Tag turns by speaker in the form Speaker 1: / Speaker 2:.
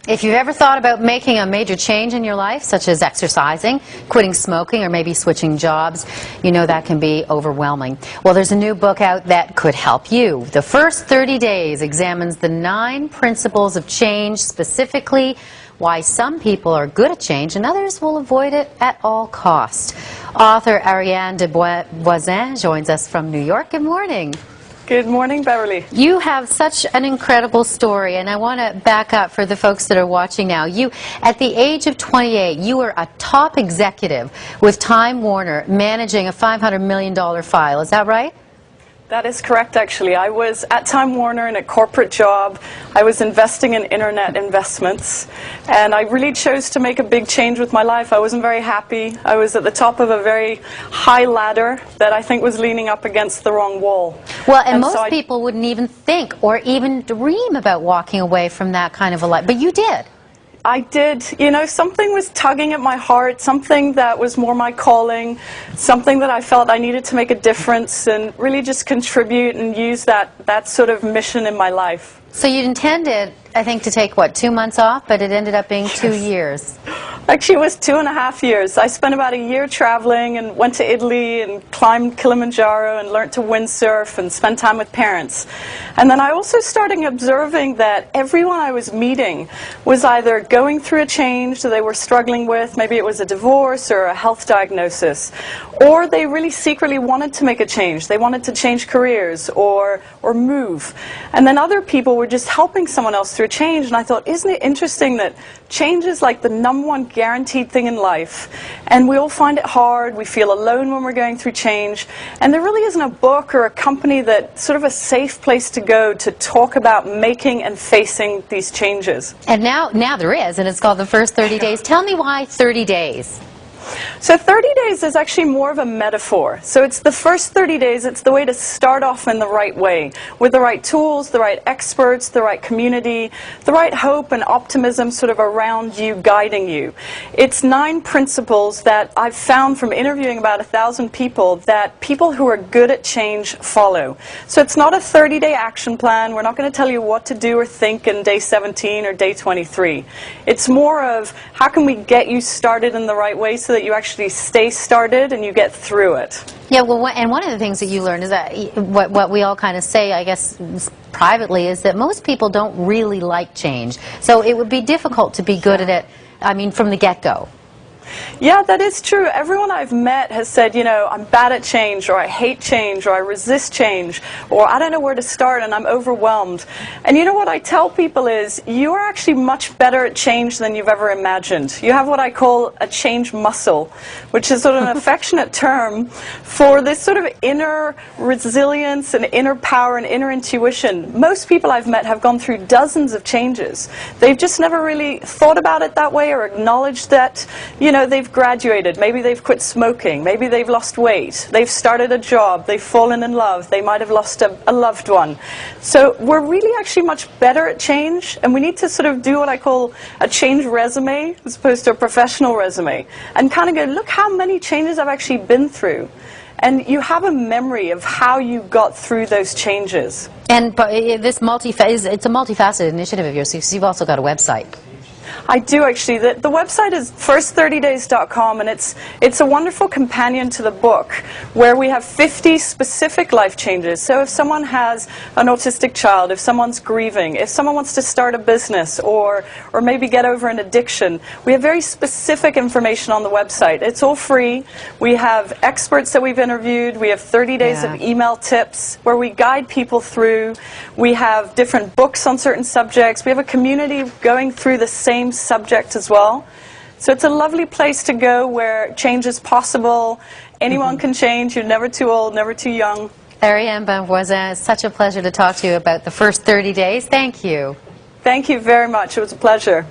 Speaker 1: If you've ever thought about making a major change in your life, such as exercising, quitting smoking, or maybe switching jobs, you know that can be overwhelming. Well, there's a new book out that could help you. The First 30 Days examines the 9 principles of change, specifically why some people are good at change and others will avoid it at all costs. Author Ariane de Voisin joins us from New York. Good morning.
Speaker 2: Good morning, Beverly.
Speaker 1: You have such an incredible story, and I want to back up for the folks that are watching now. You, at the age of 28, you were a top executive with Time Warner managing a $500 million file. Is that right?
Speaker 2: That is correct, actually. I was at Time Warner in a corporate job. I was investing in internet investments, and I really chose to make a big change with my life. I wasn't very happy. I was at the top of a very high ladder that I think was leaning up against the wrong wall.
Speaker 1: Well, and most people wouldn't even think or even dream about walking away from that kind of a life, but you did.
Speaker 2: I did. You know, something was tugging at my heart, something that was more my calling, something that I felt I needed to make a difference and really just contribute and use that sort of mission in my life.
Speaker 1: So you intended, I think, to take, what, 2 months off, but it ended up being 2 years.
Speaker 2: Actually, it was 2.5 years. I spent about a year traveling and went to Italy and climbed Kilimanjaro and learned to windsurf and spent time with parents. And then I also started observing that everyone I was meeting was either going through a change that they were struggling with, maybe it was a divorce or a health diagnosis, or they really secretly wanted to make a change. They wanted to change careers or move. And then other people were just helping someone else through change, and I thought, isn't it interesting that change is like the #1 guaranteed thing in life, and we all find it hard, we feel alone when we're going through change, and there really isn't a book or a company that's sort of a safe place to go to talk about making and facing these changes.
Speaker 1: And now there is, and it's called The First 30 Days. Tell me why 30 days?
Speaker 2: So 30 days is actually more of a metaphor. So it's the first 30 days, it's the way to start off in the right way, with the right tools, the right experts, the right community, the right hope and optimism sort of around you, guiding you. It's 9 principles that I've found from interviewing about 1,000 people that people who are good at change follow. So it's not a 30-day action plan. We're not going to tell you what to do or think in day 17 or day 23. It's more of how can we get you started in the right way so that you actually stay started and you get through it.
Speaker 1: Yeah, well, and one of the things that you learned is that what we all kind of say, I guess, privately, is that most people don't really like change. So it would be difficult to be good at it, I mean, from the get-go.
Speaker 2: Yeah, that is true. Everyone I've met has said, you know, I'm bad at change, or I hate change, or I resist change, or I don't know where to start and I'm overwhelmed. And you know what I tell people is, you are actually much better at change than you've ever imagined. You have what I call a change muscle, which is sort of an affectionate term for this sort of inner resilience and inner power and inner intuition. Most people I've met have gone through dozens of changes. They've just never really thought about it that way or acknowledged that, you know, they've graduated, maybe they've quit smoking, maybe they've lost weight, they've started a job, they've fallen in love, they might have lost a loved one. So we're really actually much better at change, and we need to sort of do what I call a change resume as opposed to a professional resume, and kind of go, look how many changes I've actually been through. And you have a memory of how you got through those changes.
Speaker 1: And this it's a multifaceted initiative of yours, because you've also got a website.
Speaker 2: I do, actually. The website is first30days.com, and it's a wonderful companion to the book where we have 50 specific life changes. So if someone has an autistic child, if someone's grieving, if someone wants to start a business or maybe get over an addiction, we have very specific information on the website. It's all free. We have experts that we've interviewed. We have 30 days of email tips where we guide people through. We have different books on certain subjects. We have a community going through the same subject as well. So it's a lovely place to go where change is possible. Anyone can change. You're never too old, never too young.
Speaker 1: Ariane de Voisin, it's such a pleasure to talk to you about the first 30 days. Thank you.
Speaker 2: Thank you very much. It was a pleasure.